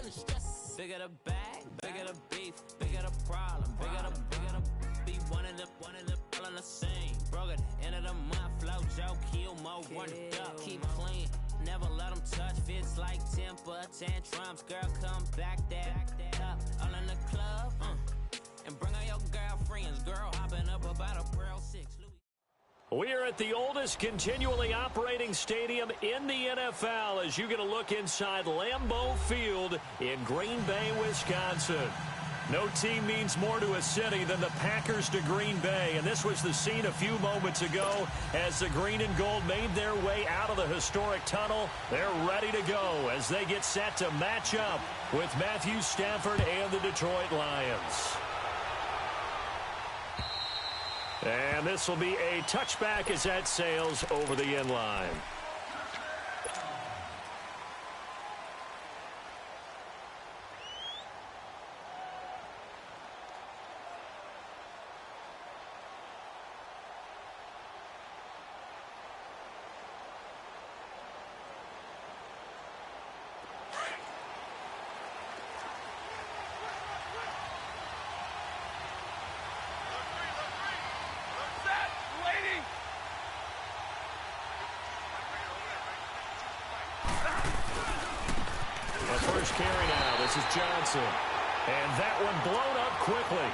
Bigger the bag, bigger the beef, bigger the problem, bigger the be one of the all in the same. Broke at the end of the month, flow joke, kill mo, run it up, keep clean. Never let them touch, fits like temper tantrums. Girl, come back that up, all in the club, and bring all your girlfriends. Girl, hopping up about a Pearl 6. We are at the oldest continually operating stadium in the NFL as you get a look inside Lambeau Field in Green Bay, Wisconsin. No team means more to a city than the Packers to Green Bay, and this was the scene a few moments ago as the green and gold made their way out of the historic tunnel. They're ready to go as they get set to match up with Matthew Stafford and the Detroit Lions. And this will be a touchback as that sails over the end line. First carry now. This is Johnson. And that one blown up quickly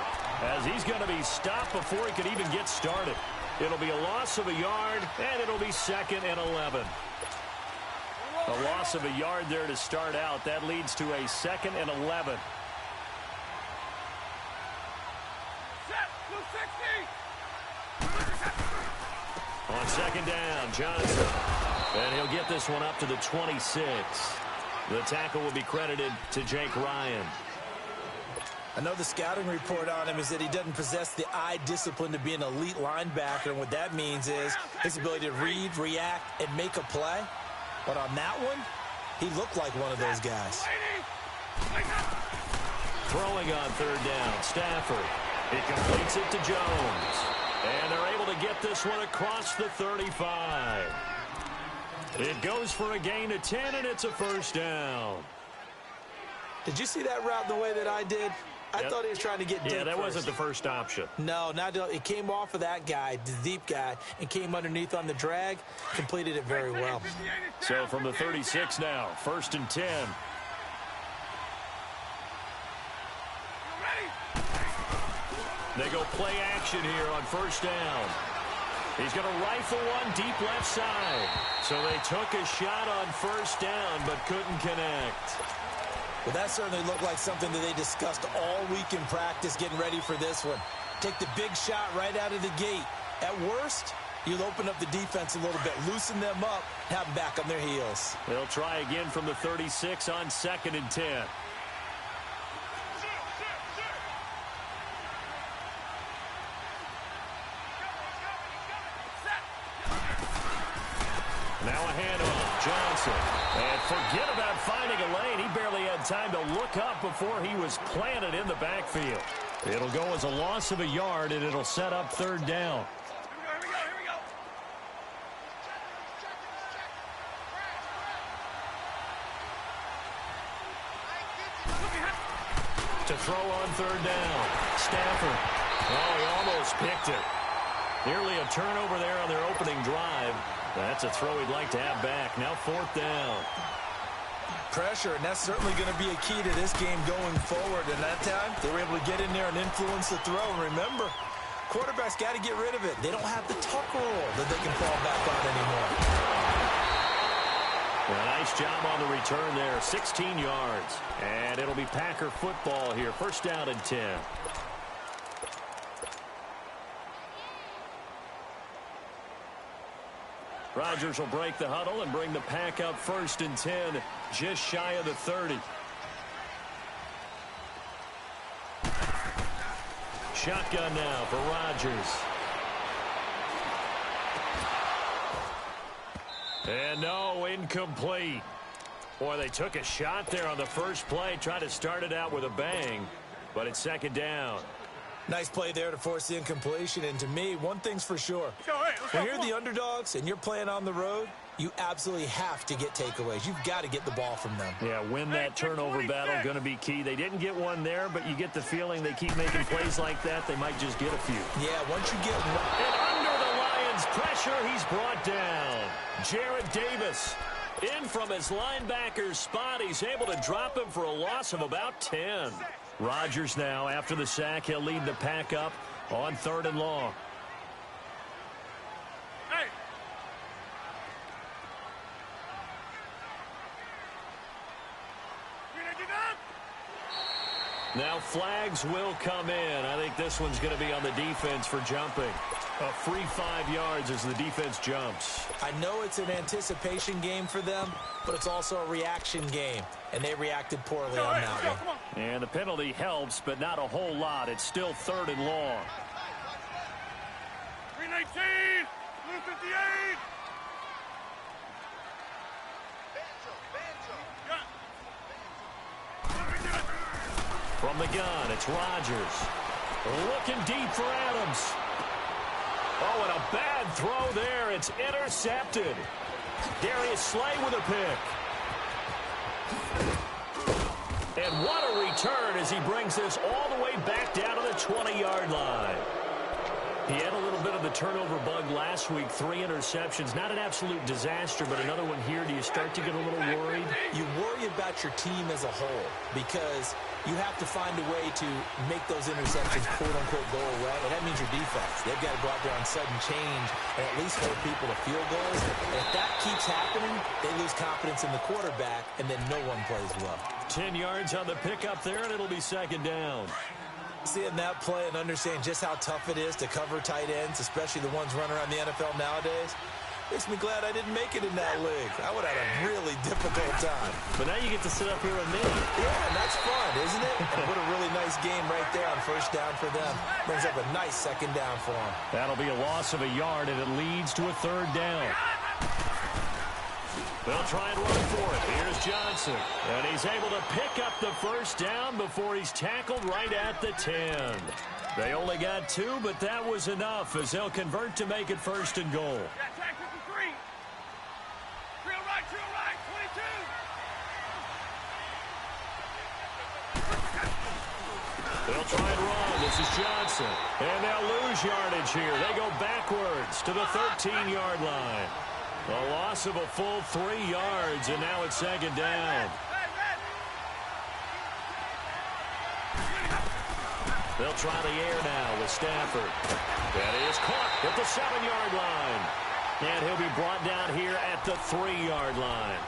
as he's going to be stopped before he could even get started. It'll be a loss of a yard, and it'll be 2nd and 11. A loss of a yard there to start out. That leads to a 2nd and 11. On 2nd down, Johnson. And he'll get this one up to the 26. The tackle will be credited to Jake Ryan. I know the scouting report on him is that he doesn't possess the eye discipline to be an elite linebacker, and what that means is his ability to read, react, and make a play. But on that one, he looked like one of those guys. Throwing on 3rd down, Stafford. He completes it to Jones. And they're able to get this one across the 35. It goes for a gain of 10, and it's a 1st down. Did you see that route the way that I did? I thought he was trying to get deep. Yeah, that wasn't the first option. No, it came off of that guy, the deep guy, and came underneath on the drag, completed it very well. So from the 36 now, 1st and 10. They go play action here on 1st down. He's going to rifle one deep left side. So they took a shot on 1st down, but couldn't connect. Well, that certainly looked like something that they discussed all week in practice getting ready for this one. Take the big shot right out of the gate. At worst, you'll open up the defense a little bit, loosen them up, have them back on their heels. They'll try again from the 36 on 2nd and 10. Now a handoff, Johnson. And forget about finding a lane. He barely had time to look up before he was planted in the backfield. It'll go as a loss of a yard, and it'll set up 3rd down. Here we go. To throw on 3rd down, Stafford. Oh, he almost picked it. Nearly a turnover there on their opening drive. That's a throw he'd like to have back. Now 4th down. Pressure, and that's certainly going to be a key to this game going forward. And that time, they were able to get in there and influence the throw. And remember, quarterbacks got to get rid of it. They don't have the tuck roll that they can fall back on anymore. Well, nice job on the return there. 16 yards. And it'll be Packer football here. 1st down and 10. Rodgers will break the huddle and bring the Pack up 1st and 10, just shy of the 30. Shotgun now for Rodgers. And no, incomplete. Boy, they took a shot there on the first play, tried to start it out with a bang, but it's 2nd down. Nice play there to force the incompletion. And to me, one thing's for sure. When you're the underdogs and you're playing on the road, You absolutely have to get takeaways. You've got to get the ball from them. Yeah, win that turnover battle, going to be key. They didn't get one there, but you get the feeling they keep making plays like that, they might just get a few. Yeah, once you get one. And under the Lions' pressure, he's brought down. Jarrett Davis in from his linebacker's spot. He's able to drop him for a loss of about 10. Rodgers now, after the sack, he'll lead the pack up on 3rd and long. Hey. Now flags will come in. I think this one's going to be on the defense for jumping. A free 5 yards as the defense jumps. I know it's an anticipation game for them, but it's also a reaction game, and they reacted poorly on that one. And the penalty helps, but not a whole lot. It's still 3rd and long. 319, 58. From the gun, it's Rodgers. Looking deep for Adams. Oh, and a bad throw there. It's intercepted. Darius Slay with a pick. And what a return as he brings this all the way back down to the 20-yard line. He had a little bit of the turnover bug last week, 3 interceptions. Not an absolute disaster, but another one here. Do you start to get a little worried? You worry about your team as a whole because you have to find a way to make those interceptions, quote-unquote, go away. And that means your defense. They've got to go out there on sudden change and at least hold people to field goals. And if that keeps happening, they lose confidence in the quarterback, and then no one plays well. 10 yards on the pickup there, and it'll be 2nd down. Seeing that play and understanding just how tough it is to cover tight ends, especially the ones running around the NFL nowadays, makes me glad I didn't make it in that league. I would have had a really difficult time. But now you get to sit up here with me. Yeah, and that's fun, isn't it? And what a really nice game right there on 1st down for them. Brings up a nice 2nd down for them. That'll be a loss of a yard, and it leads to a 3rd down. They'll try and run for it. Here's Johnson. And he's able to pick up the 1st down before he's tackled right at the 10. They only got 2, but that was enough as they'll convert to make it 1st and goal. They'll try and run. This is Johnson. And they'll lose yardage here. They go backwards to the 13-yard line. A loss of a full 3 yards, and now it's 2nd down. They'll try the air now with Stafford. That is caught at the 7-yard line. And he'll be brought down here at the 3-yard line.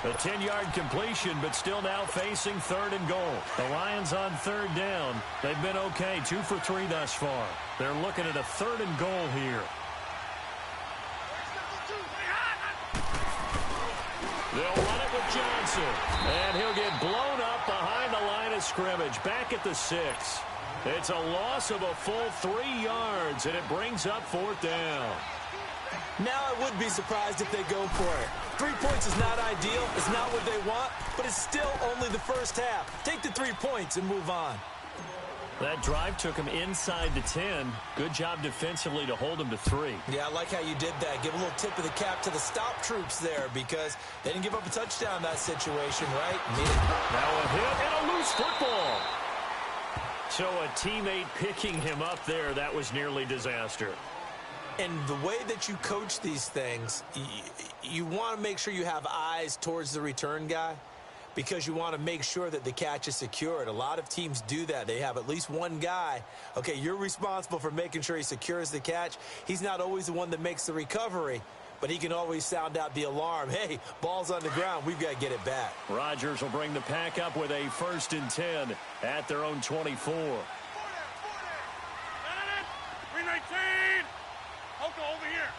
A 10-yard completion, but still now facing 3rd and goal. The Lions on 3rd down. They've been okay, 2 for 3 thus far. They're looking at a 3rd and goal here. They'll run it with Johnson. And he'll get blown up behind the line of scrimmage. Back at the 6. It's a loss of a full 3 yards, and it brings up 4th down. Now I would be surprised if they go for it. 3 points is not ideal. It's not what they want, but it's still only the 1st half. Take the 3 points and move on. That drive took him inside the 10. Good job defensively to hold him to 3. Yeah, I like how you did that. Give a little tip of the cap to the stop troops there because they didn't give up a touchdown in that situation, right? Now a hit and a loose football. So a teammate picking him up there, that was nearly disaster. And the way that you coach these things, you want to make sure you have eyes towards the return guy because you want to make sure that the catch is secured. A lot of teams do that. They have at least one guy. Okay, you're responsible for making sure he secures the catch. He's not always the one that makes the recovery, but he can always sound out the alarm. Hey, ball's on the ground. We've got to get it back. Rodgers will bring the pack up with a 1st and 10 at their own 24. 319. Over here.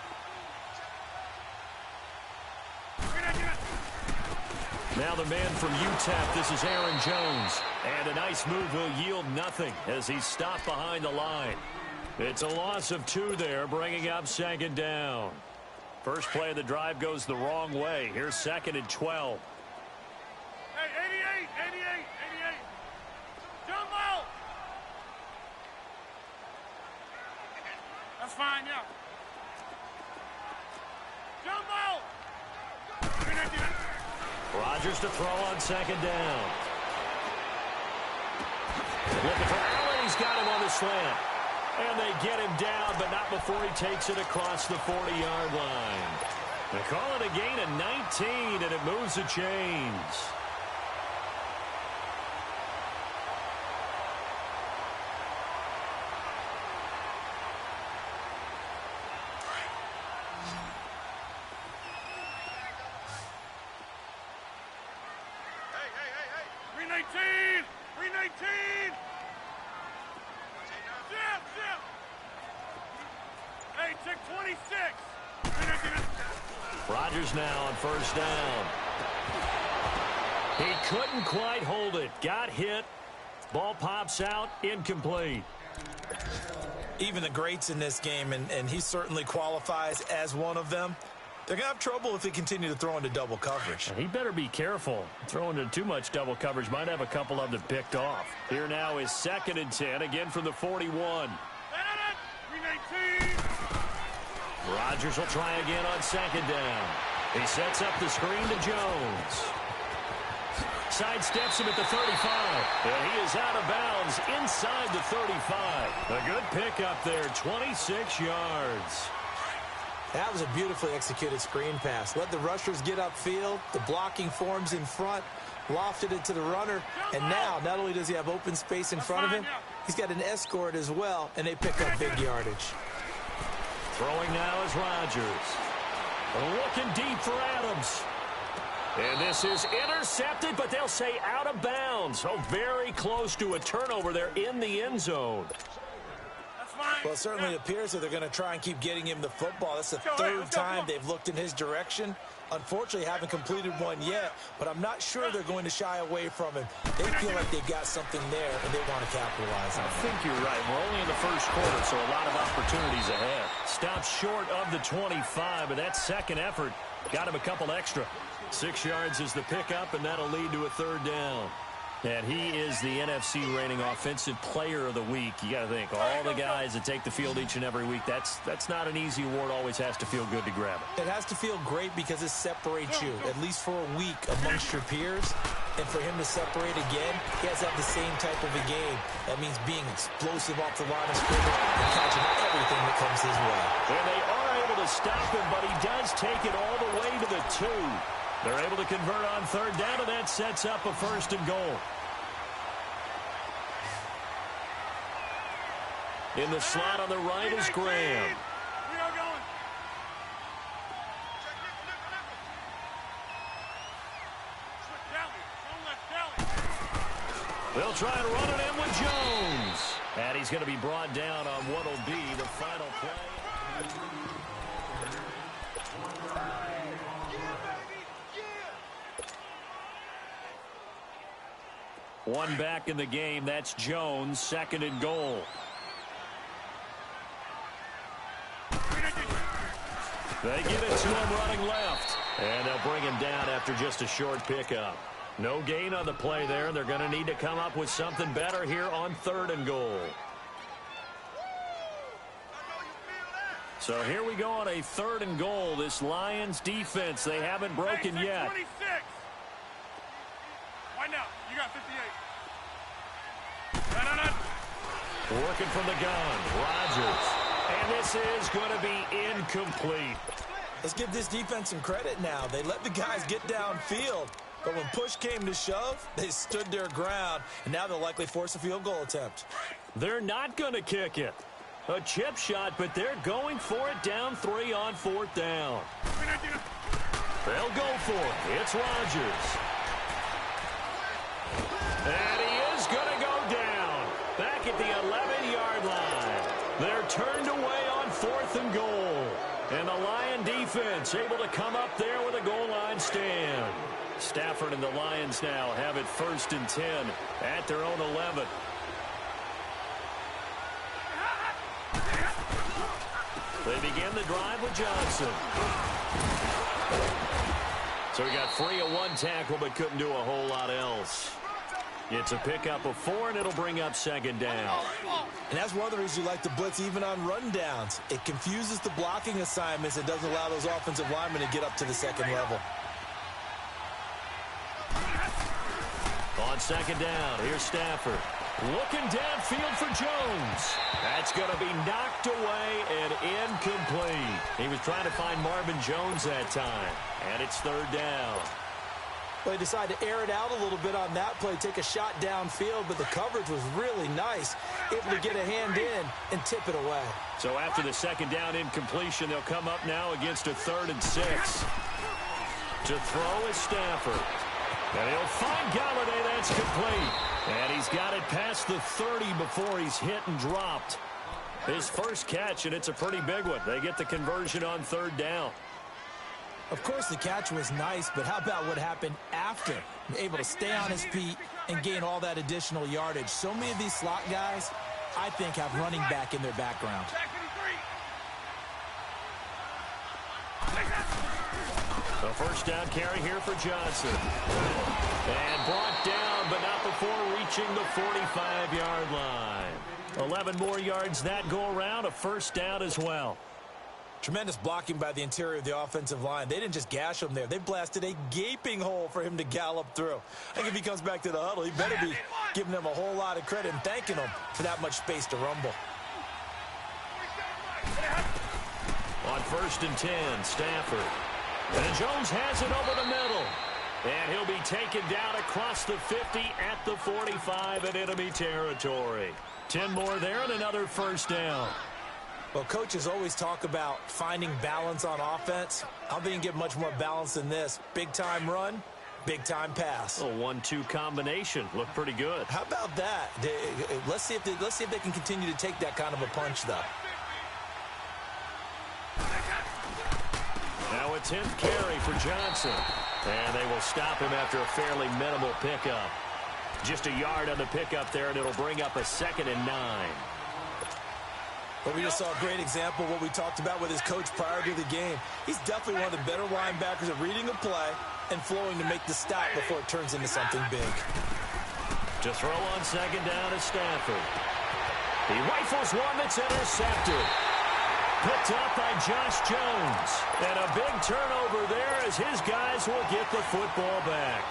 Now the man from UTEP, this is Aaron Jones. And a nice move will yield nothing as he's stopped behind the line. It's a loss of 2 there, bringing up 2nd down. First play of the drive goes the wrong way. Here's 2nd and 12. Hey, 88. Jump out. That's fine, yeah. Jump out. Rodgers to throw on second down. Looking for Allen. He's got him on the slant. And they get him down, but not before he takes it across the 40-yard line. They call it a gain of 19, and it moves the chains. Hey. 319! 319! Zip! Hey, check 26! 319! Rodgers now on first down. He couldn't quite hold it. Got hit. Ball pops out. Incomplete. Even the greats in this game, and he certainly qualifies as one of them, they're going to have trouble if they continue to throw into double coverage. He better be careful. Throwing into too much double coverage might have a couple of them picked off. Here now is 2nd and 10, again from the 41. 319! Rodgers will try again on second down. He sets up the screen to Jones. Sidesteps him at the 35. And he is out of bounds inside the 35. A good pickup there, 26 yards. That was a beautifully executed screen pass. Let the rushers get upfield. The blocking forms in front. Lofted it to the runner. And now, not only does he have open space in front of him, he's got an escort as well, and they pick up big yardage. Throwing now is Rodgers. Looking deep for Adams. And this is intercepted, but they'll say out of bounds. So very close to a turnover there in the end zone. Well, it certainly appears that they're going to try and keep getting him the football. That's the third time they've looked in his direction. Unfortunately, haven't completed one yet, but I'm not sure they're going to shy away from him. They feel like they've got something there, and they want to capitalize on it. I think you're right. We're only in the first quarter, so a lot of opportunities ahead. Stopped short of the 25, but that second effort got him a couple extra. 6 yards is the pickup, and that'll lead to a third down. And he is the NFC reigning offensive player of the week. You got to think, all the guys that take the field each and every week, that's not an easy award. Always has to feel good to grab it. It has to feel great because it separates you, at least for a week, amongst your peers. And for him to separate again, he has to have the same type of a game. That means being explosive off the line of scrimmage and catching everything that comes his way. And they are able to stop him, but he does take it all the way to the 2. They're able to convert on third down, and that sets up a 1st and goal. In the slot on the right is Graham. We are going. They'll try and run it in with Jones. And he's going to be brought down on what will be the final play. One back in the game. That's Jones, 2nd and goal. They give it to him running left. And they'll bring him down after just a short pickup. No gain on the play there. They're going to need to come up with something better here on 3rd and goal. So here we go on a 3rd and goal. This Lions defense, they haven't broken yet. 26. Wind out. You got 58. Working from the gun, Rodgers. And this is going to be incomplete. Let's give this defense some credit now. They let the guys get downfield. But when push came to shove, they stood their ground. And now they'll likely force a field goal attempt. They're not going to kick it. A chip shot, but they're going for it down 3 on 4th down. They'll go for it. It's Rodgers. And he is going to go down. Back at the 11-yard line. They're turned away on 4th and goal. And the Lion defense able to come up there with a goal line stand. Stafford and the Lions now have it 1st and 10 at their own 11. They begin the drive with Johnson. So he got free of 1 tackle but couldn't do a whole lot else. It's a pickup of 4, and it'll bring up 2nd down. And that's one of the reasons you like to blitz even on rundowns. It confuses the blocking assignments and doesn't allow those offensive linemen to get up to the 2nd level. On second down, here's Stafford. Looking downfield for Jones. That's going to be knocked away and incomplete. He was trying to find Marvin Jones that time, and it's third down. Well, he decided to air it out a little bit on that play, take a shot downfield, but the coverage was really nice, able to get a hand in and tip it away. So after the second down incompletion, they'll come up now against a 3rd and 6. To throw is Stafford. And he'll find Galladay. That's complete. And he's got it past the 30 before he's hit and dropped. His first catch, and it's a pretty big one. They get the conversion on 3rd down. Of course, the catch was nice, but how about what happened after? Able to stay on his feet and gain all that additional yardage. So many of these slot guys, I think, have running back in their background. A first down carry here for Johnson. And brought down, but not before reaching the 45-yard line. 11 more yards that go around, a first down as well. Tremendous blocking by the interior of the offensive line. They didn't just gash him there. They blasted a gaping hole for him to gallop through. I think if he comes back to the huddle, he better be giving them a whole lot of credit and thanking them for that much space to rumble. On 1st and 10, Stafford. And Jones has it over the middle. And he'll be taken down across the 50 at the 45 in enemy territory. 10 more there and another first down. Well, coaches always talk about finding balance on offense. I don't think you can get much more balance than this. Big-time run, big-time pass. A 1-2 combination. Looked pretty good. How about that? Let's see if they can continue to take that kind of a punch, though. Now a 10th carry for Johnson. And they will stop him after a fairly minimal pickup. Just a yard on the pickup there, and it'll bring up a 2nd and 9. But we just saw a great example of what we talked about with his coach prior to the game. He's definitely one of the better linebackers at reading a play and flowing to make the stop before it turns into something big. To throw on second down is Stafford. He rifles one that's intercepted. Picked up by Josh Jones. And a big turnover there as his guys will get the football back.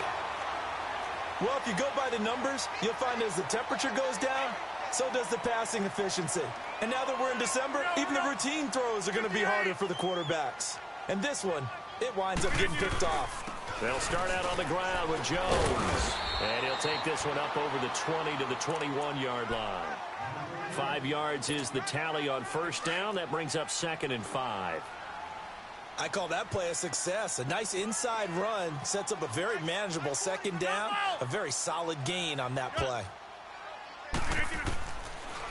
Well, if you go by the numbers, you'll find as the temperature goes down, so does the passing efficiency. And now that we're in December, even the routine throws are going to be harder for the quarterbacks. And this one, it winds up getting picked off. They'll start out on the ground with Jones. And he'll take this one up over the 20 to the 21-yard line. 5 yards is the tally on first down. That brings up 2nd and 5. I call that play a success. A nice inside run sets up a very manageable second down. A very solid gain on that play.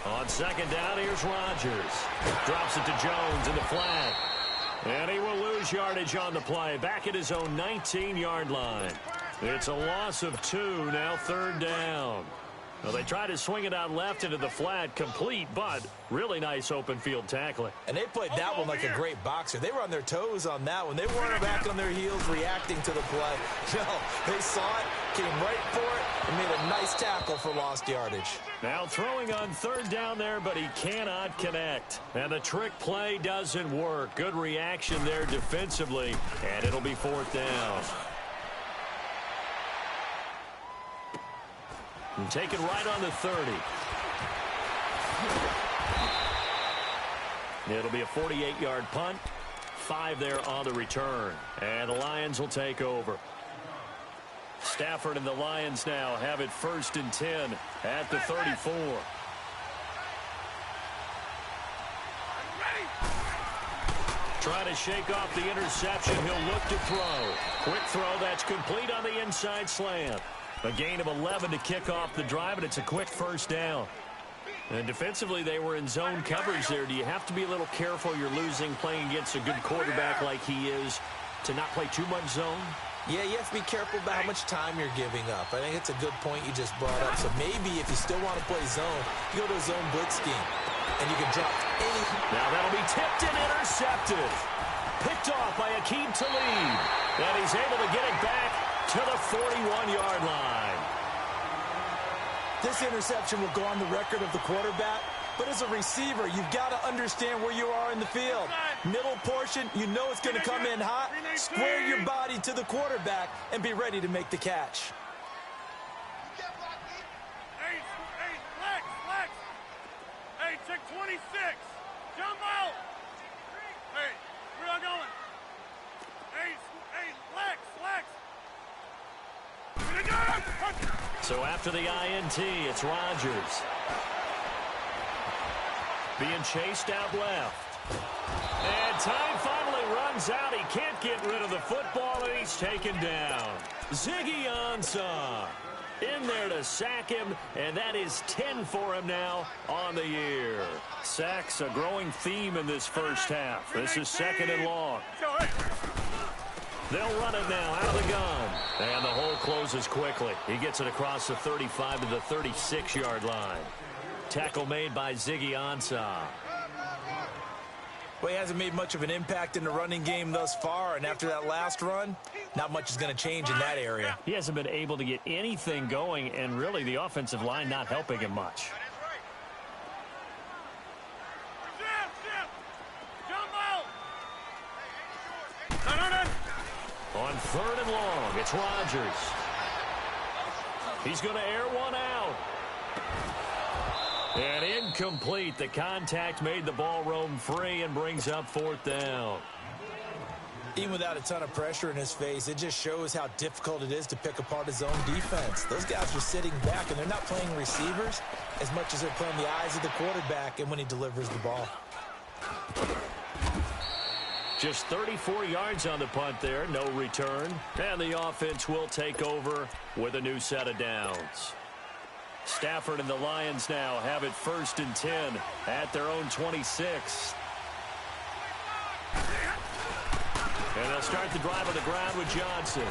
On second down, here's Rodgers. Drops it to Jones in the flat. And he will lose yardage on the play. Back at his own 19-yard line. It's a loss of 2, now 3rd down. Well, they tried to swing it out left into the flat, complete, but really nice open field tackling. And they played that one like a great boxer. They were on their toes on that one. They weren't back on their heels reacting to the play. No, they saw it, came right for it, and made a nice tackle for lost yardage. Now throwing on 3rd down there, but he cannot connect. And the trick play doesn't work. Good reaction there defensively, and it'll be 4th down. And taken right on the 30. It'll be a 48-yard punt. 5 there on the return. And the Lions will take over. Stafford and the Lions now have it 1st and 10 at the 34. Trying to shake off the interception. He'll look to throw. Quick throw. That's complete on the inside slant. A gain of 11 to kick off the drive, and it's a quick first down. And defensively, they were in zone coverage there. Do you have to be a little careful? You're losing playing against a good quarterback like he is to not play too much zone? Yeah, you have to be careful about how much time you're giving up. I think it's a good point you just brought up. So maybe if you still want to play zone, you go to a zone blitz scheme, and you can drop any. Now that'll be tipped and intercepted. Picked off by Akeem Talib. And he's able to get it back to the 41-yard line. This interception will go on the record of the quarterback, but as a receiver, you've got to understand where you are in the field. Middle portion, you know it's going to come in hot. Square your body to the quarterback and be ready to make the catch. 26. Jump out. Hey, where y'all going? Hey, Lex. So after the INT, it's Rodgers. Being chased out left. And time finally runs out. He can't get rid of the football, and he's taken down. Ziggy Ansah in there to sack him, and that is 10 for him now on the year. Sacks a growing theme in this first half. This is 2nd and long. They'll run it now out of the gun. And the hole closes quickly. He gets it across the 35 to the 36-yard line. Tackle made by Ziggy Ansah. Well, he hasn't made much of an impact in the running game thus far, and after that last run, not much is going to change in that area. He hasn't been able to get anything going, and really the offensive line not helping him much. On 3rd and long, it's Rodgers. He's going to air one out. And incomplete. The contact made the ball roam free and brings up 4th down. Even without a ton of pressure in his face, it just shows how difficult it is to pick apart his own defense. Those guys are sitting back, and they're not playing receivers as much as they're playing the eyes of the quarterback and when he delivers the ball. Just 34 yards on the punt there, no return. And the offense will take over with a new set of downs. Stafford and the Lions now have it 1st and 10 at their own 26. And they'll start the drive on the ground with Johnson.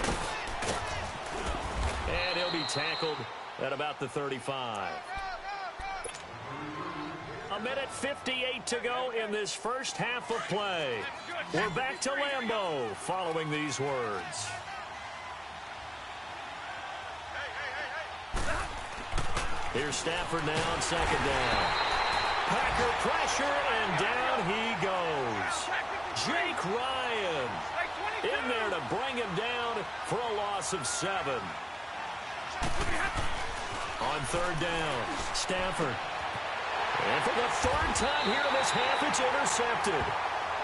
And he'll be tackled at about the 35. A minute 58 to go in this first half of play. We're back to Lambeau following these words. Here's Stafford now on 2nd down. Packer pressure, and down he goes. Jake Ryan in there to bring him down for a loss of 7. On 3rd down, Stafford. And for the 3rd time here in this half, it's intercepted.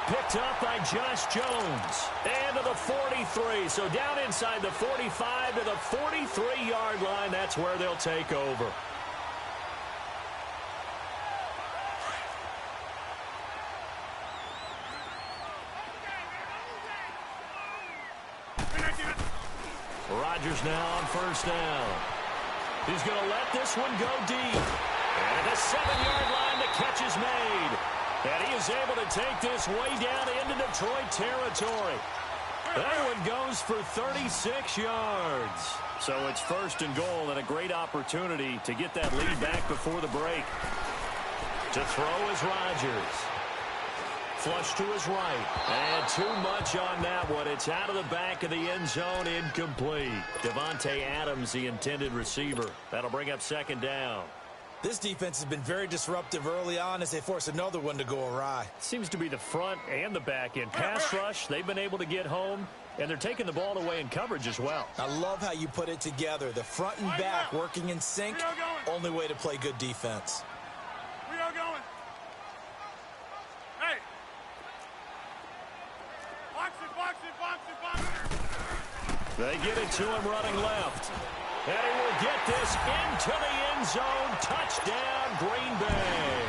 Picked up by Josh Jones. And to the 43. So down inside the 45 to the 43-yard line. That's where they'll take over. Rodgers now on 1st down. He's going to let this one go deep. And the 7-yard line, the catch is made. And he is able to take this way down into Detroit territory. That one goes for 36 yards. So it's 1st and goal, and a great opportunity to get that lead back before the break. To throw is Rodgers. Flush to his right. And too much on that one. It's out of the back of the end zone, incomplete. Devontae Adams, the intended receiver. That'll bring up 2nd down. This defense has been very disruptive early on as they force another one to go awry. Seems to be the front and the back end. Pass rush, they've been able to get home, and they're taking the ball away in coverage as well. I love how you put it together. The front and back working in sync. Only way to play good defense. Where y'all going? Hey! Box it, box it, box it, box it. They get it to him running left. And he will get this into the end zone. Touchdown, Green Bay.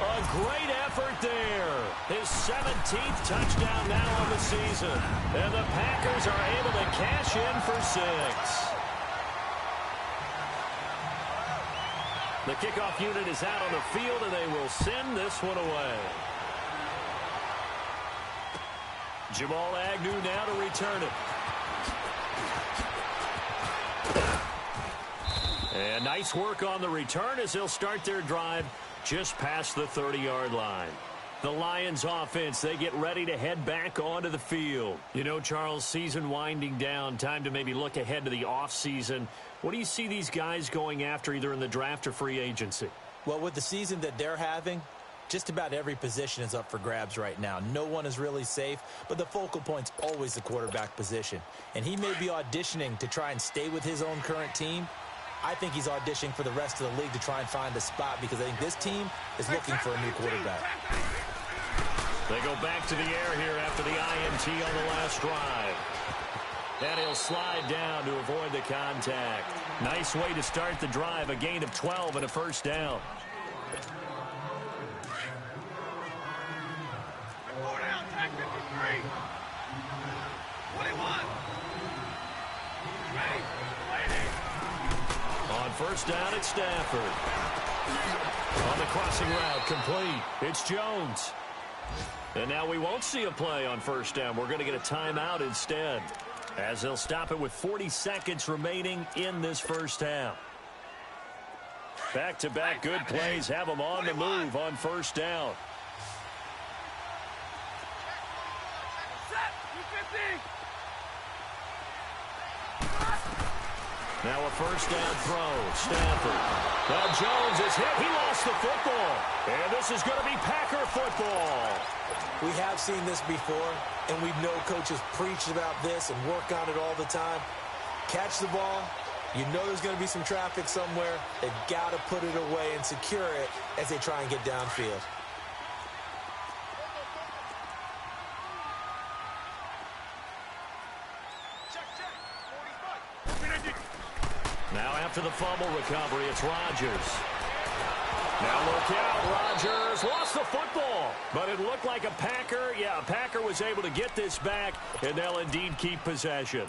A great effort there. His 17th touchdown now on the season. And the Packers are able to cash in for 6. The kickoff unit is out on the field, and they will send this one away. Jamal Agnew now to return it. And nice work on the return as they'll start their drive just past the 30-yard line. The Lions offense, they get ready to head back onto the field. You know, Charles, season winding down, time to maybe look ahead to the offseason. What do you see these guys going after either in the draft or free agency? Well, with the season that they're having, just about every position is up for grabs right now. No one is really safe, but the focal point's always the quarterback position. And he may be auditioning to try and stay with his own current team, I think he's auditioning for the rest of the league to try and find a spot because I think this team is looking for a new quarterback. They go back to the air here after the INT on the last drive. And he'll slide down to avoid the contact. Nice way to start the drive, a gain of 12 and a first down. Four down, tag 53. 21. Ready, waiting. On first down, it's Stafford. On the crossing route, complete. It's Jones. And now we won't see a play on first down. We're going to get a timeout instead, as they'll stop it with 40 seconds remaining in this first half. Back-to-back good plays have them on the move on first down. Now a first down throw. Stafford. Now Jones is hit. He lost the football. And this is going to be Packer football. We have seen this before, and we know coaches preach about this and work on it all the time. Catch the ball. You know there's going to be some traffic somewhere. They've got to put it away and secure it as they try and get downfield. Now after the fumble recovery, it's Rodgers. Now look out, Rodgers lost the football, but it looked like a Packer. Yeah, a Packer was able to get this back, and they'll indeed keep possession.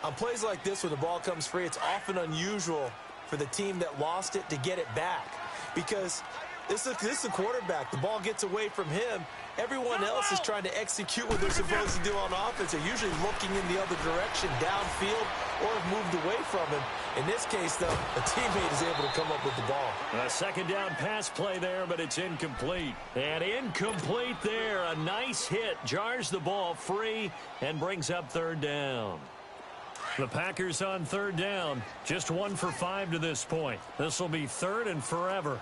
On plays like this, when the ball comes free, it's often unusual for the team that lost it to get it back because this is a quarterback. The ball gets away from him. Everyone else is trying to execute what they're supposed to do on offense. They're usually looking in the other direction, downfield, or have moved away from him. In this case, though, a teammate is able to come up with the ball. A second down pass play there, but it's incomplete. And incomplete there. A nice hit. Jars the ball free and brings up third down. The Packers on third down. Just 1 for 5 to this point. This will be third and forever.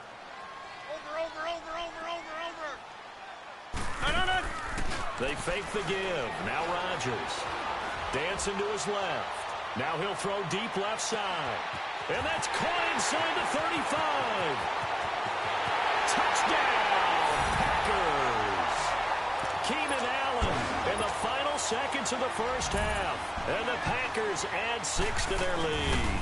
They fake the give. Now Rodgers. Dancing to his left. Now he'll throw deep left side. And that's caught inside the 35. Touchdown, Packers. Keenan Allen in the final seconds of the first half. And the Packers add 6 to their lead.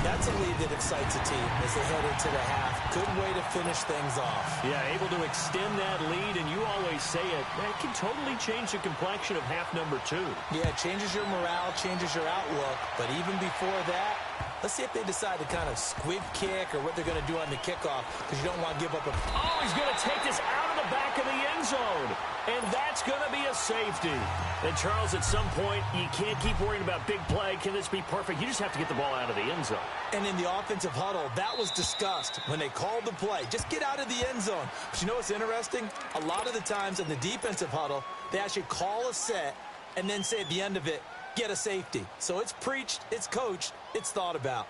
That's a lead that excites a team as they head into the half. Good way to finish things off. Yeah, able to extend that lead, and you always say it, that can totally change the complexion of half number 2. Yeah, it changes your morale, changes your outlook. But even before that, let's see if they decide to kind of squib kick or what they're going to do on the kickoff because you don't want to give up a... Oh, he's going to take this out of the back of the end zone. And that's going to be a safety. And, Charles, at some point, you can't keep worrying about big play. Can this be perfect? You just have to get the ball out of the end zone. And in the offensive huddle, that was discussed when they called the play. Just get out of the end zone. But you know what's interesting? A lot of the times in the defensive huddle, they actually call a set and then say at the end of it, get a safety. So it's preached, it's coached, it's thought about.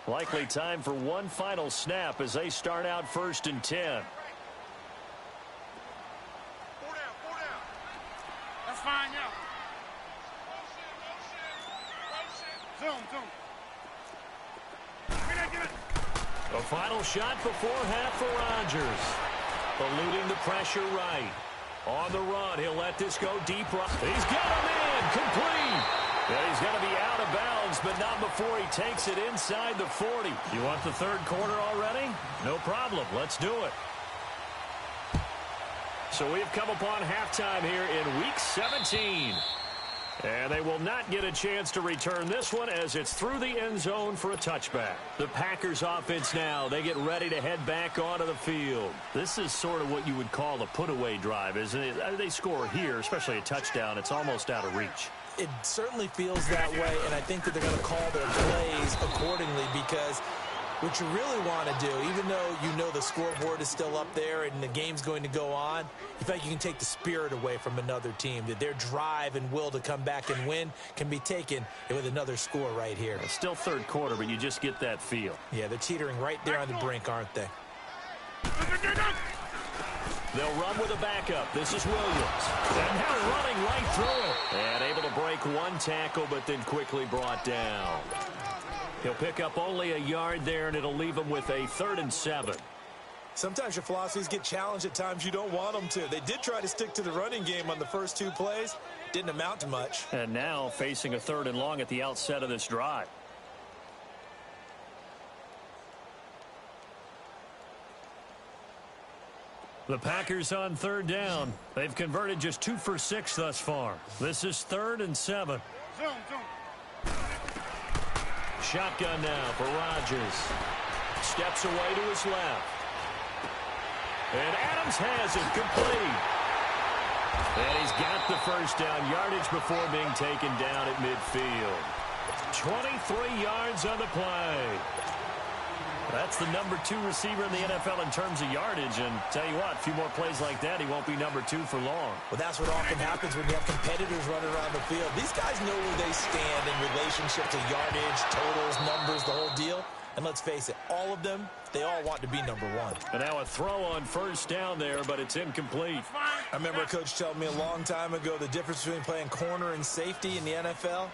Likely time for one final snap as they start out 1st and 10. That's fine, yeah. Zoom. Get it. A final shot before half for Rodgers. Eluding the pressure right. On the run, he'll let this go deep right. He's got a man, complete. And he's going to be out of bounds, but not before he takes it inside the 40. You want the third quarter already? No problem. Let's do it. So we've come upon halftime here in Week 17. And they will not get a chance to return this one as it's through the end zone for a touchback. The Packers offense now, they get ready to head back onto the field. This is sort of what you would call a put-away drive, isn't it? They score here, especially a touchdown. It's almost out of reach. It certainly feels that way, and I think that they're going to call their plays accordingly because what you really want to do, even though you know the scoreboard is still up there and the game's going to go on, in fact, you can take the spirit away from another team. That their drive and will to come back and win can be taken with another score right here. It's still third quarter, but you just get that feel. Yeah, they're teetering right there on the brink, aren't they? They'll run with a backup. This is Williams. And now running right through it. And able to break one tackle, but then quickly brought down. He'll pick up only a yard there, and it'll leave him with a 3rd and 7. Sometimes your philosophies get challenged at times you don't want them to. They did try to stick to the running game on the first 2 plays. Didn't amount to much. And now facing a 3rd and long at the outset of this drive. The Packers on 3rd down. They've converted just 2 for 6 thus far. This is 3rd and 7. Zoom. Shotgun now for Rodgers. Steps away to his left. And Adams has it complete. And he's got the first down yardage before being taken down at midfield. 23 yards on the play. That's the number 2 receiver in the NFL in terms of yardage. And tell you what, a few more plays like that, he won't be number 2 for long. Well, that's what often happens when you have competitors running around the field. These guys know where they stand in relationship to yardage, totals, numbers, the whole deal. And let's face it, all of them, they all want to be number 1. And now a throw on first down there, but it's incomplete. I remember a coach telling me a long time ago the difference between playing corner and safety in the NFL.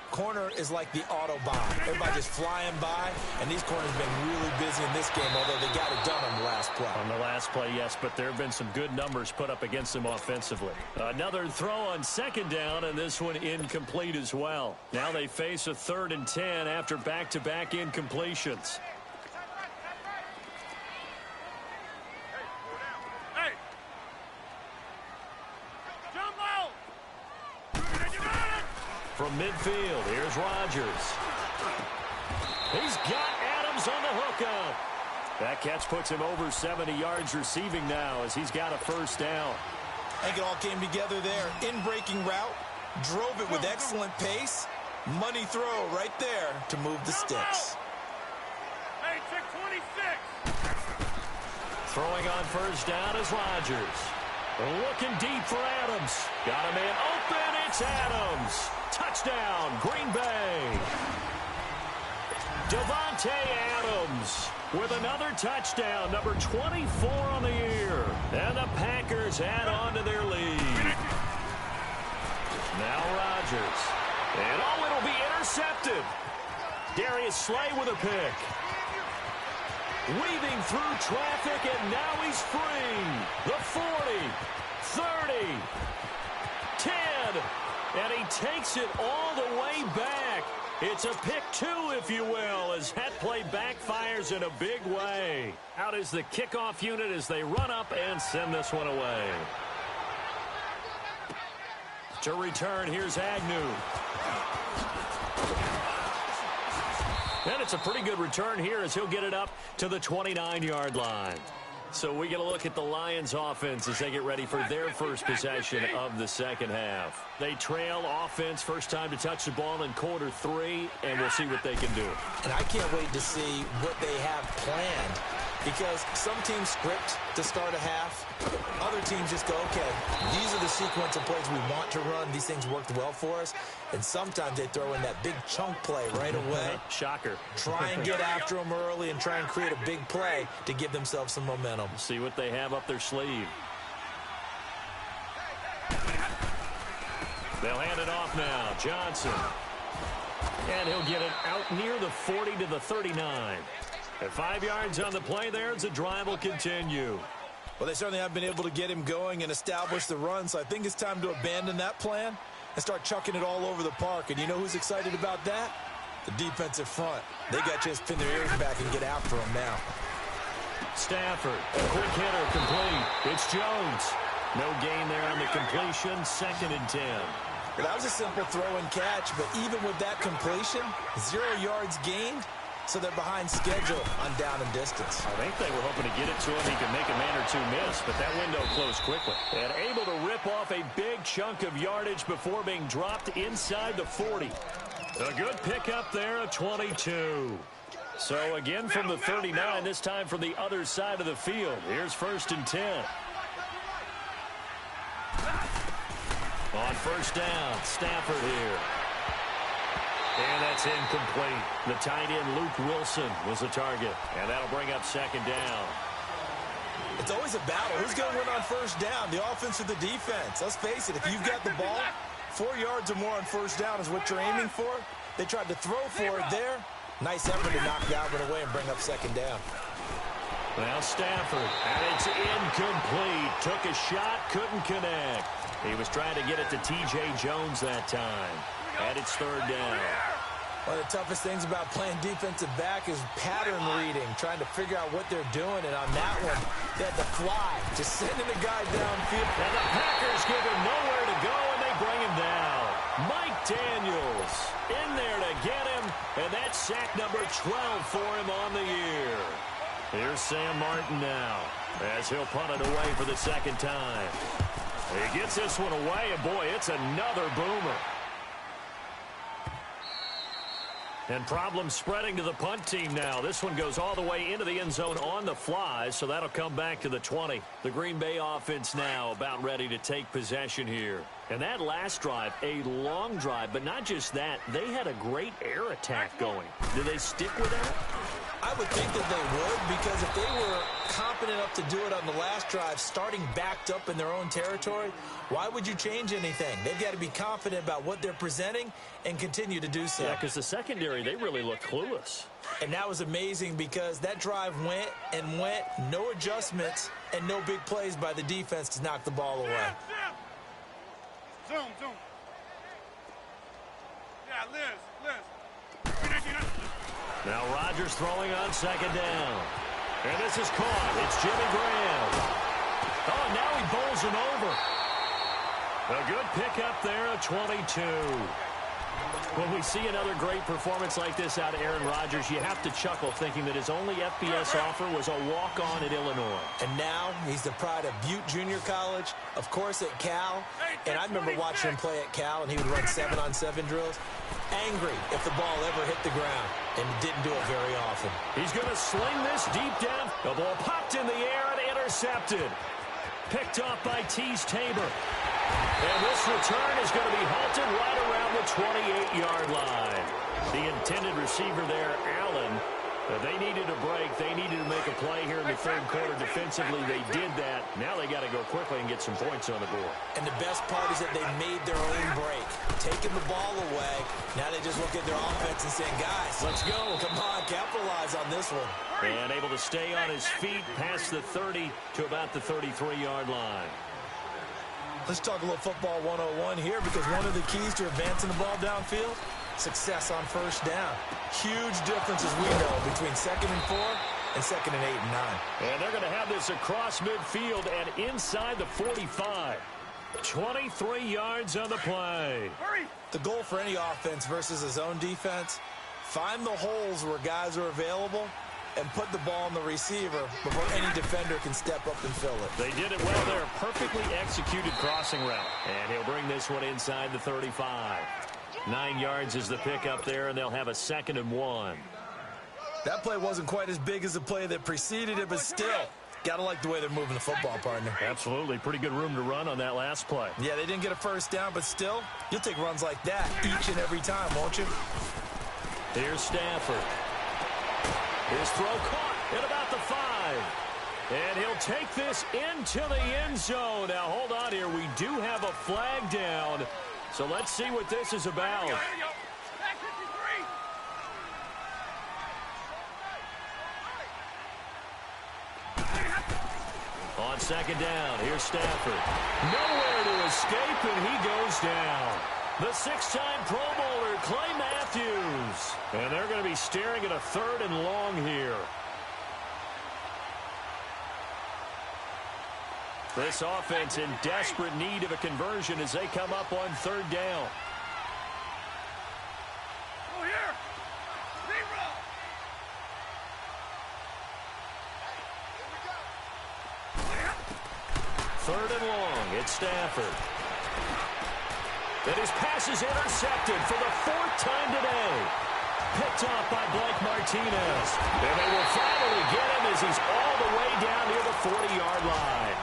Corner is like the Autobahn. Everybody just flying by, and these corners have been really busy in this game, although they got it done on the last play. On the last play, yes, but there have been some good numbers put up against them offensively. Another throw on 2nd down, and this one incomplete as well. Now they face a 3rd and 10 after back-to-back incompletions. Hey! Jump out! From midfield, here's Rodgers. He's got Adams on the hookup. That catch puts him over 70 yards receiving now as he's got a first down. I think it all came together there. In-breaking route, drove it with excellent pace. Money throw right there to move the sticks. Hey, check 26! Throwing on first down is Rodgers. Looking deep for Adams. Got a man open. It's Adams. Touchdown, Green Bay. Davante Adams with another touchdown, number 24 on the year. And the Packers add on to their lead. Now Rodgers. And it'll be intercepted. Darius Slay with a pick. Weaving through traffic, and now he's free. The 40, 30, 10, and he takes it all the way back. It's a pick 2, if you will, as that play backfires in a big way. Out is the kickoff unit as they run up and send this one away. To return, here's Agnew. And it's a pretty good return here as he'll get it up to the 29-yard line. So we get a look at the Lions offense as they get ready for their first possession of the second half. They trail offense, first time to touch the ball in quarter 3, and we'll see what they can do. And I can't wait to see what they have planned, because some teams script to start a half. Other teams just go, okay, these are the sequence of plays we want to run. These things worked well for us. And sometimes they throw in that big chunk play right away. Shocker. Try and get after them early and try and create a big play to give themselves some momentum. See what they have up their sleeve. They'll hand it off now. Johnson. And he'll get it out near the 40 to the 39. At 5 yards on the play there, the drive will continue. Well, they certainly have been able to get him going and establish the run, so I think it's time to abandon that plan and start chucking it all over the park. And you know who's excited about that? The defensive front. They got to just pin their ears back and get after him now. Stafford, a quick hitter, complete. It's Jones. No gain there on the completion, 2nd and 10. Well, that was a simple throw and catch, but even with that completion, 0 yards gained, so they're behind schedule on down and distance. I think they were hoping to get it to him. He could make a man or two miss, but that window closed quickly. And able to rip off a big chunk of yardage before being dropped inside the 40. A good pickup there, a 22. So again from the 39, this time from the other side of the field. Here's 1st and 10. On first down, Stafford here. And that's incomplete. The tight end, Luke Wilson, was the target. And that'll bring up 2nd down. It's always a battle. Who's going to win on first down, the offense or the defense? Let's face it, if you've got the ball, 4 yards or more on first down is what you're aiming for. They tried to throw for it there. Nice effort to knock that one away and bring up second down. Now Stafford, and it's incomplete. Took a shot, couldn't connect. He was trying to get it to T.J. Jones that time. And it's third down. One of the toughest things about playing defensive back is pattern reading, trying to figure out what they're doing. And on that one, they had to fly, just sending the guy downfield. And the Packers give him nowhere to go, and they bring him down. Mike Daniels in there to get him, and that's sack number 12 for him on the year. Here's Sam Martin now, as he'll punt it away for the second time. He gets this one away, and boy, it's another boomer. And problems spreading to the punt team now. This one goes all the way into the end zone on the fly, so that'll come back to the 20. The Green Bay offense now about ready to take possession here. And that last drive, a long drive, but not just that. They had a great air attack going. Do they stick with that? I would think that they would, because if they were competent enough to do it on the last drive, starting backed up in their own territory, why would you change anything? They've got to be confident about what they're presenting and continue to do so. Yeah, because the secondary, they really looked clueless. And that was amazing because that drive went and went, no adjustments, and no big plays by the defense to knock the ball away. Zoom. Yeah, Liz. Now Rodgers throwing on second down. And this is caught. It's Jimmy Graham. Oh, now he bowls him over. A good pickup there at 22. When we see another great performance like this out of Aaron Rodgers, you have to chuckle thinking that his only FBS offer was a walk-on at Illinois. And now he's the pride of Butte Junior College, of course at Cal. And I remember watching him play at Cal, and he would run 7-on-7 drills. Angry if the ball ever hit the ground, and didn't do it very often. He's going to sling this deep down. The ball popped in the air and intercepted. Picked off by Tease Tabor. And this return is going to be halted right around the 28-yard line. The intended receiver there, Allen, they needed a break. They needed to make a play here in the third quarter defensively. They did that. Now they got to go quickly and get some points on the board. And the best part is that they made their own break. Taking the ball away. Now they just look at their offense and saying, guys, let's go. Come on, capitalize on this one. And able to stay on his feet past the 30 to about the 33-yard line. Let's talk a little football 101 here, because one of the keys to advancing the ball downfield, success on first down. Huge difference, as we know, between 2nd and 4 and 2nd and 8 and 9. And they're going to have this across midfield and inside the 45. 23 yards on the play. The goal for any offense versus a zone defense, find the holes where guys are available and put the ball on the receiver before any defender can step up and fill it. They did it well there. Perfectly executed crossing route. And he'll bring this one inside the 35. 9 yards is the pickup there, and they'll have a 2nd and 1. That play wasn't quite as big as the play that preceded it, but still, gotta like the way they're moving the football, partner. Absolutely. Pretty good room to run on that last play. Yeah, they didn't get a first down, but still, you'll take runs like that each and every time, won't you? Here's Stafford. His throw caught at about the 5. And he'll take this into the end zone. Now, hold on here. We do have a flag down. So let's see what this is about. On second down, here's Stafford. Nowhere to escape, and he goes down. The 6-time Pro Bowler, Clay Matthews. And they're going to be staring at a 3rd and long here. This offense in desperate need of a conversion as they come up on 3rd down. Oh, here. Third and long, it's Stafford. And his pass is intercepted for the 4th time today. Picked off by Blake Martinez. And they will finally get him as he's all the way down near the 40-yard line.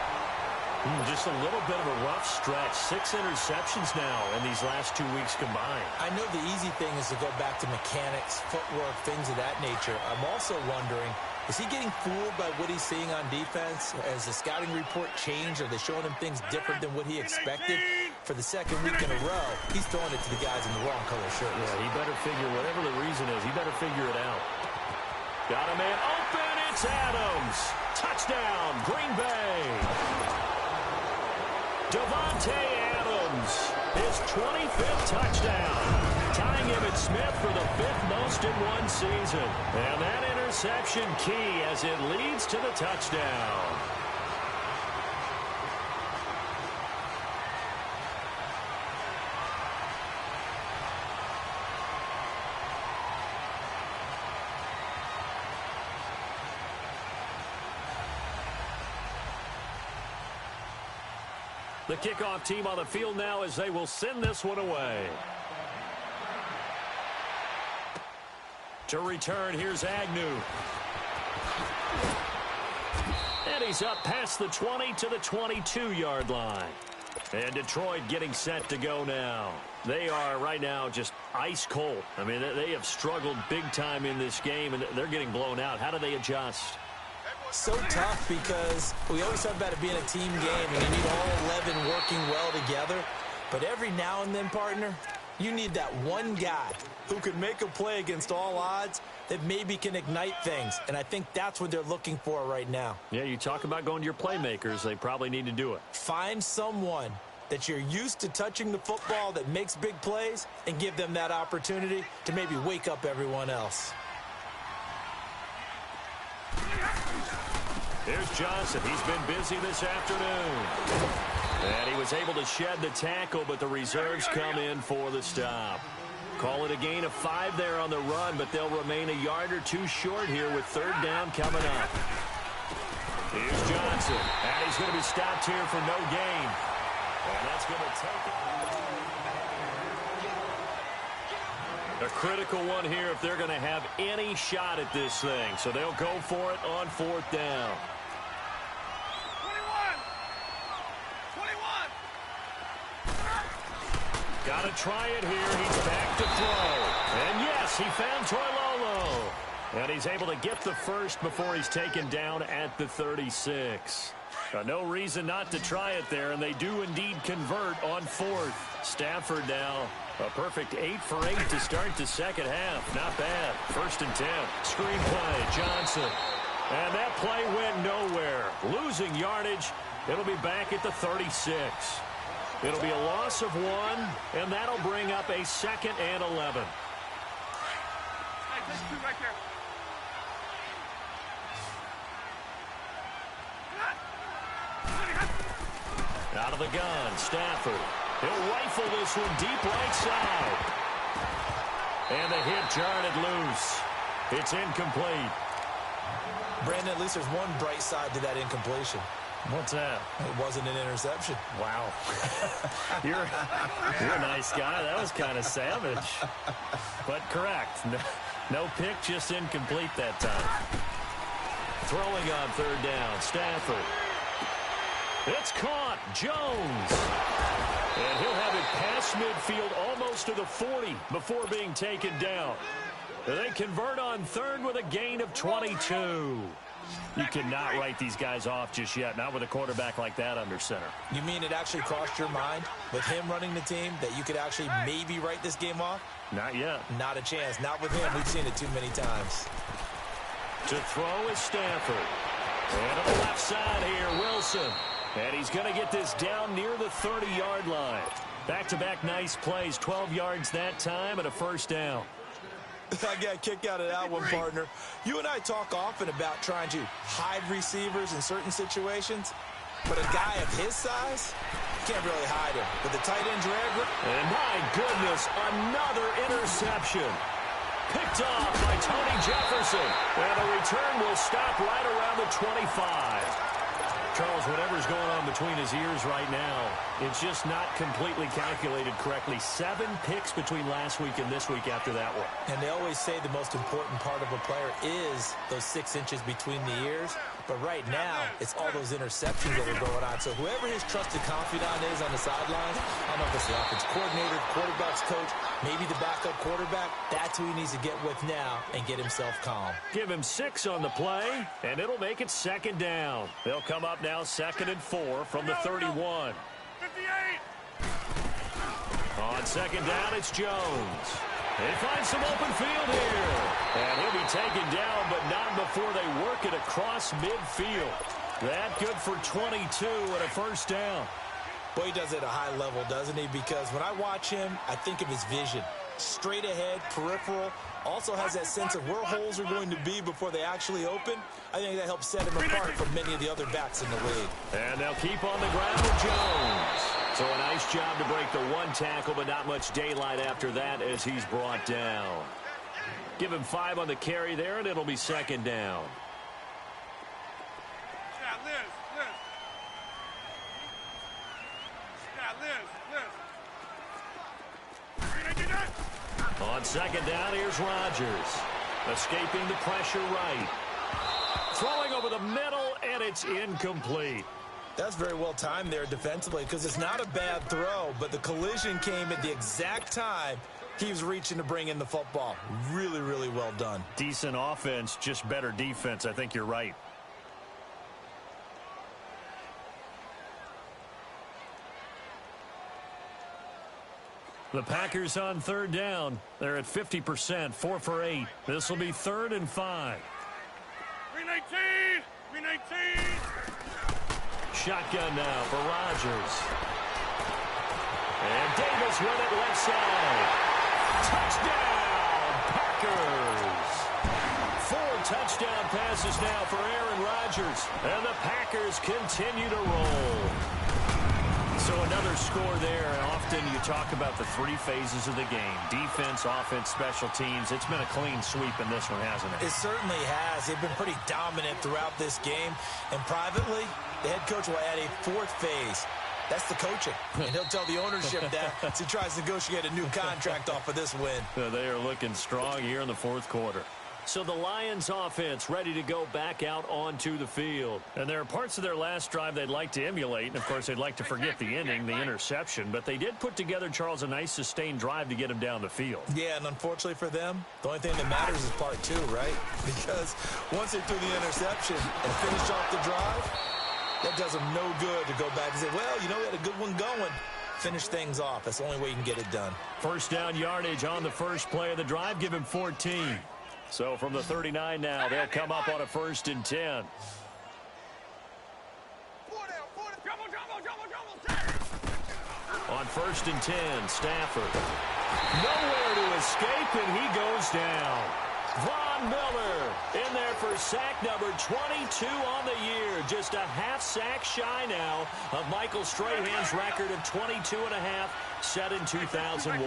Just a little bit of a rough stretch. 6 interceptions now in these last 2 weeks combined. I know the easy thing is to go back to mechanics, footwork, things of that nature. I'm also wondering, is he getting fooled by what he's seeing on defense? Has the scouting report changed? Are they showing him things different than what he expected? For the second week in a row, he's throwing it to the guys in the wrong color shirts. Yeah, he better figure, whatever the reason is, he better figure it out. Got a man open. It's Adams. Touchdown, Green Bay. Davante Adams, his 25th touchdown, tying Emmitt Smith for the 5th most in one season. And that interception key as it leads to the touchdown. The kickoff team on the field now as they will send this one away. To return, here's Agnew. And he's up past the 20 to the 22-yard line. And Detroit getting set to go now. They are right now just ice cold. I mean, they have struggled big time in this game, and they're getting blown out. How do they adjust? So tough because we always talk about it being a team game and you need all 11 working well together. But every now and then, partner, you need that one guy who can make a play against all odds that maybe can ignite things. And I think that's what they're looking for right now. Yeah, you talk about going to your playmakers. They probably need to do it. Find someone that you're used to touching the football that makes big plays and give them that opportunity to maybe wake up everyone else. Here's Johnson. He's been busy this afternoon. And he was able to shed the tackle, but the reserves come in for the stop. Call it a gain of 5 there on the run, but they'll remain a yard or two short here with 3rd down coming up. Here's Johnson. And he's going to be stopped here for no gain. And that's going to take it. A critical one here if they're going to have any shot at this thing. So they'll go for it on 4th down. 21. Got to try it here. He's back to throw. And yes, he found Toilolo. And he's able to get the first before he's taken down at the 36. No reason not to try it there, and they do indeed convert on 4th. Stafford now a perfect 8 for 8 to start the second half. Not bad. 1st and 10. Screen play, Johnson. And that play went nowhere. Losing yardage. It'll be back at the 36. It'll be a loss of 1, and that'll bring up a 2nd and 11. Hey, just 2 right there. Out of the gun, Stafford. He'll rifle this one deep right side. And the hit jarred loose. It's incomplete. Brandon, at least there's one bright side to that incompletion. What's that? It wasn't an interception. Wow. You're a nice guy. That was kind of savage. But correct. No pick, just incomplete that time. Throwing on 3rd down, Stafford. It's caught. Jones. And he'll have it past midfield almost to the 40 before being taken down. They convert on 3rd with a gain of 22. You cannot write these guys off just yet, not with a quarterback like that under center. You mean it actually crossed your mind with him running the team that you could actually maybe write this game off? Not yet. Not a chance. Not with him. We've seen it too many times. To throw is Stafford. And on the left side here, Wilson. And he's going to get this down near the 30-yard line. Back-to-back nice plays, 12 yards that time and a 1st down. I got a kick out of that one, partner. You and I talk often about trying to hide receivers in certain situations, but a guy of his size can't really hide him. With the tight end drag. And my goodness, another interception. Picked off by Tony Jefferson. And the return will stop right around the 25. Charles, whatever's going on between his ears right now, it's just not completely calculated correctly. 7 picks between last week and this week after that one. And they always say the most important part of a player is those 6 inches between the ears. But right now, it's all those interceptions that are going on. So whoever his trusted confidant is on the sidelines, I don't know if it's the offense coordinator, quarterback's coach, maybe the backup quarterback, that's who he needs to get with now and get himself calm. Give him 6 on the play, and it'll make it second down. They'll come up now 2nd and 4 from the 31. 58. On second down, it's Jones. They find some open field here. And he'll be taken down, but not before they work it across midfield. That good for 22 and a first down. Well, he does it at a high level, doesn't he? Because when I watch him, I think of his vision. Straight ahead, peripheral. Also has that sense of where holes are going to be before they actually open. I think that helps set him apart from many of the other backs in the league. And they'll keep on the ground with Jones. So a nice job to break the 1 tackle, but not much daylight after that as he's brought down. Give him 5 on the carry there, and it'll be second down. On second down, here's Rodgers. Escaping the pressure right. Throwing over the middle, and it's incomplete. That's very well timed there defensively because it's not a bad throw, but the collision came at the exact time he was reaching to bring in the football. Really, really well done. Decent offense, just better defense. I think you're right. The Packers on third down. They're at 50%, 4 for 8. This will be 3rd and 5. 319! 319! Shotgun now for Rodgers. And Davis with it left side. Touchdown, Packers. 4 touchdown passes now for Aaron Rodgers. And the Packers continue to roll. So another score there. Often you talk about the 3 phases of the game. Defense, offense, special teams. It's been a clean sweep in this one, hasn't it? It certainly has. They've been pretty dominant throughout this game. And privately, the head coach will add a 4th phase. That's the coaching. And he'll tell the ownership that as he tries to negotiate a new contract off of this win. They are looking strong here in the 4th quarter. So the Lions offense ready to go back out onto the field. And there are parts of their last drive they'd like to emulate. And, of course, they'd like to forget the ending, the interception. But they did put together, Charles, a nice sustained drive to get him down the field. Yeah, and unfortunately for them, the only thing that matters is part 2, right? Because once they threw the interception and finished off the drive, that does them no good to go back and say, well, you know, we had a good one going. Finish things off. That's the only way you can get it done. First down yardage on the first play of the drive. Give him 14. So from the 39 now, they'll come up on a 1st and 10. On 1st and 10, Stafford. Nowhere to escape, and he goes down. Von Miller in there for sack number 22 on the year. Just a half sack shy now of Michael Strahan's record of 22.5 set in 2001.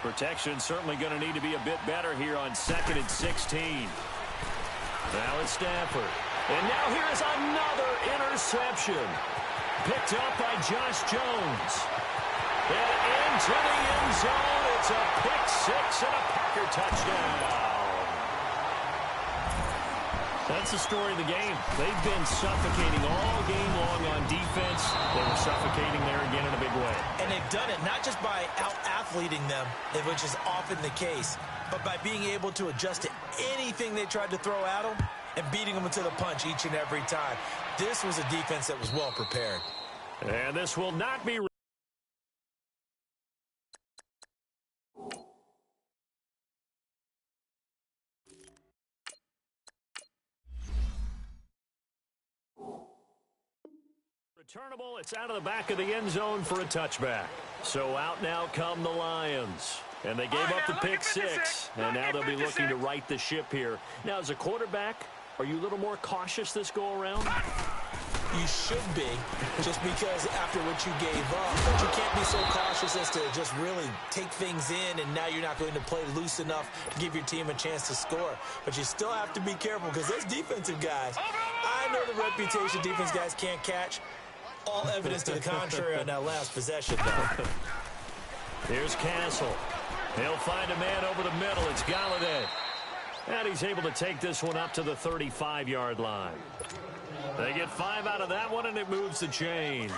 Protection certainly going to need to be a bit better here on 2nd and 16. Now it's Stafford. And now here is another interception. Picked up by Josh Jones. And into the end zone. It's a pick-6 and a Packer touchdown. That's the story of the game. They've been suffocating all game long on defense. They were suffocating there again in a big way. And they've done it not just by out-athleting them, which is often the case, but by being able to adjust to anything they tried to throw at them and beating them to the punch each and every time. This was a defense that was well prepared. And this will not be... returnable. It's out of the back of the end zone for a touchback. So out now come the Lions. And they gave up the pick-6. And now they'll be looking to right the ship here. Now, as a quarterback, are you a little more cautious this go-around? You should be, just because after what you gave up. But you can't be so cautious as to just really take things in, and now you're not going to play loose enough to give your team a chance to score. But you still have to be careful because those defensive guys, I know the reputation defense guys can't catch. All evidence to the contrary on that last possession, though. Here's Castle. He'll find a man over the middle. It's Galladay. And he's able to take this one up to the 35-yard line. They get 5 out of that one, and it moves the chains.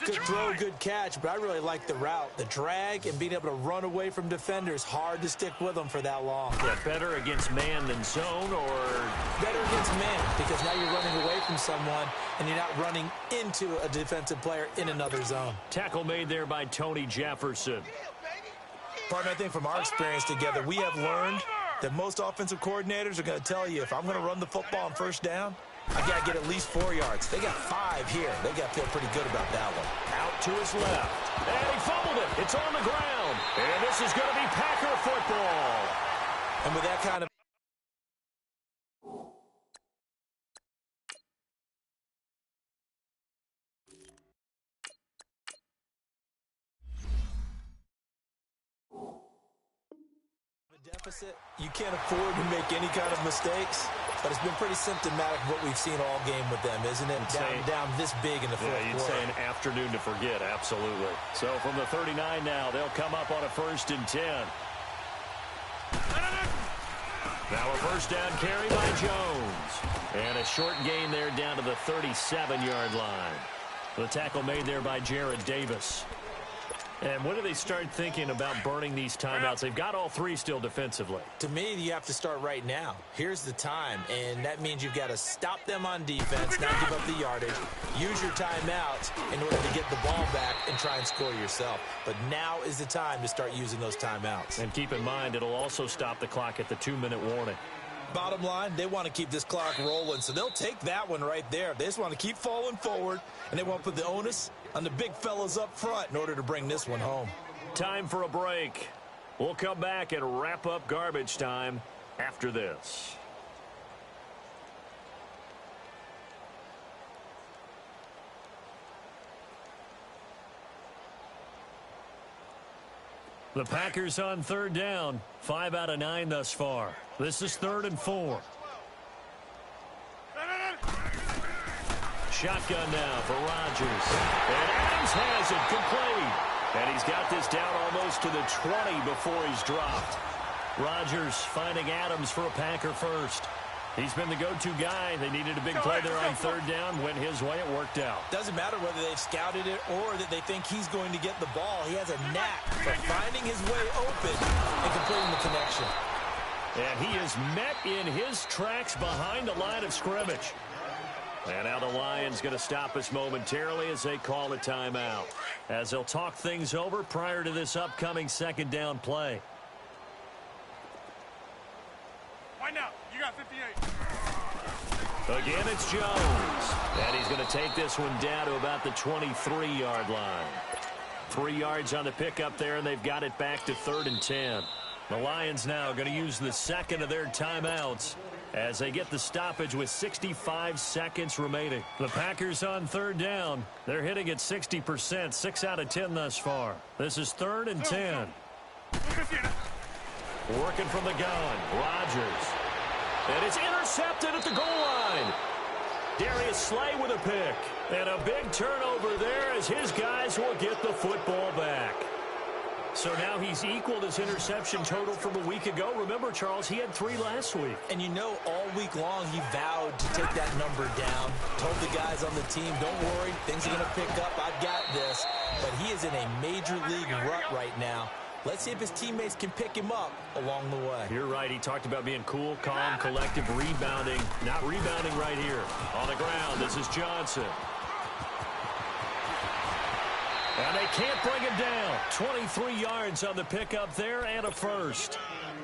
Good throw, good catch, but I really like the route. The drag and being able to run away from defenders, hard to stick with them for that long. Yeah, better against man than zone, or? Better against man, because now you're running away from someone, and you're not running into a defensive player in another zone. Tackle made there by Tony Jefferson. Partner, I think from our experience together, we have learned that most offensive coordinators are going to tell you, if I'm going to run the football on first down, I got to get at least 4 yards. They got 5 here. They got to feel pretty good about that one. Out to his left. And he fumbled it. It's on the ground. And this is going to be Packer football. And with that kind of deficit, you can't afford to make any kind of mistakes, but it's been pretty symptomatic of what we've seen all game with them, isn't it? Down this big in the fourth quarter. You'd say an afternoon to forget, absolutely. So from the 39 now, they'll come up on a 1st and 10. Now a first down carry by Jones. And a short gain there down to the 37-yard line. The tackle made there by Jared Davis. And when do they start thinking about burning these timeouts? They've got all 3 still defensively. To me, you have to start right now. Here's the time, and that means you've got to stop them on defense, not give up the yardage, use your timeouts in order to get the ball back and try and score yourself. But now is the time to start using those timeouts. And keep in mind, it'll also stop the clock at the 2-minute warning. Bottom line, they want to keep this clock rolling, so they'll take that one right there. They just want to keep falling forward, and they want to put the onus on the big fellas up front in order to bring this one home. Time for a break. We'll come back and wrap up garbage time after this. The Packers on 3rd down. 5 out of 9 thus far. This is 3rd and 4. Shotgun now for Rodgers. And Adams has it complete. And he's got this down almost to the 20 before he's dropped. Rodgers finding Adams for a Packer first. He's been the go-to guy. They needed a big play there on 3rd down. Went his way. It worked out. Doesn't matter whether they've scouted it or that they think he's going to get the ball. He has a knack for finding his way open and completing the connection. And he is met in his tracks behind the line of scrimmage. And now the Lions going to stop us momentarily as they call a timeout, as they'll talk things over prior to this upcoming 2nd down play. Right now, you got 58. Again, it's Jones. And he's going to take this one down to about the 23-yard line. 3 yards on the pickup there, and they've got it back to 3rd and 10. The Lions now going to use the 2nd of their timeouts as they get the stoppage with 65 seconds remaining. The Packers on 3rd down. They're hitting at 60%, 6 out of 10 thus far. This is 3rd and 10. Working from the gun, Rodgers. And it's intercepted at the goal line. Darius Slay with a pick. And a big turnover there as his guys will get the football back. So now he's equaled his interception total from a week ago. Remember, Charles, he had 3 last week. And you know, all week long he vowed to take that number down. Told the guys on the team, don't worry, things are going to pick up. I've got this. But he is in a major league rut right now. Let's see if his teammates can pick him up along the way. You're right. He talked about being cool, calm, collective, rebounding. Not rebounding right here. On the ground, this is Johnson. And they can't bring him down. 23 yards on the pickup there and a first.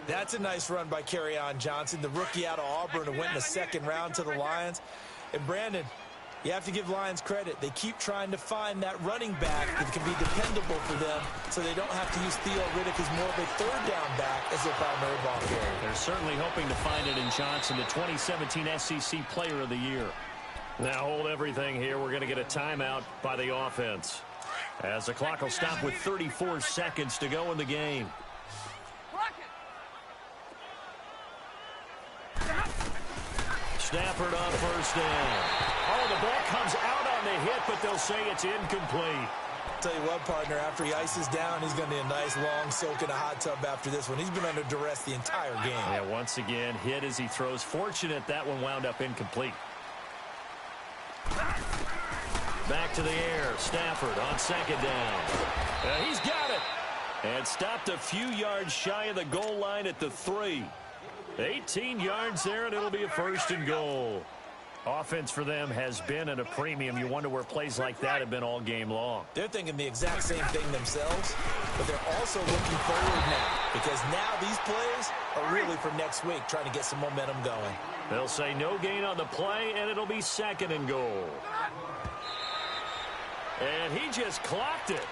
That's a nice run by Kerryon Johnson, the rookie out of Auburn who went in the 2nd round to the Lions. And Brandon, you have to give Lions credit. They keep trying to find that running back that can be dependable for them so they don't have to use Theo Riddick as more of a 3rd down back as their primary ball carrier. They're certainly hoping to find it in Johnson, the 2017 SEC Player of the Year. Now hold everything here. We're going to get a timeout by the offense, as the clock will stop with 34 seconds to go in the game. Stafford on 1st down. Oh, the ball comes out on the hit, but they'll say it's incomplete. tell you what, partner, after he ices down, he's going to need a nice long soak in a hot tub after this one. He's been under duress the entire game. Yeah, once again, hit as he throws. Fortunate that one wound up incomplete. Back to the air. Stafford on second down. He's got it. And stopped a few yards shy of the goal line at the 3. 18 yards there, and it'll be a 1st and goal. Offense for them has been at a premium. You wonder where plays like that have been all game long. They're thinking the exact same thing themselves, but they're also looking forward now, because now these plays are really for next week, trying to get some momentum going. They'll say no gain on the play, and it'll be 2nd and goal. And he just clocked it.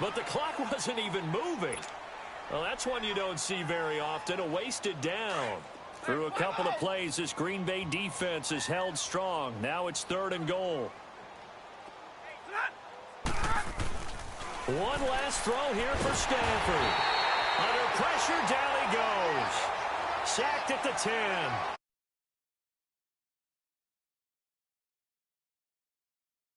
But the clock wasn't even moving. Well, that's one you don't see very often, a wasted down. Through a couple of plays, this Green Bay defense is held strong. Now it's 3rd and goal. One last throw here for Stafford. Under pressure, down he goes. Sacked at the 10.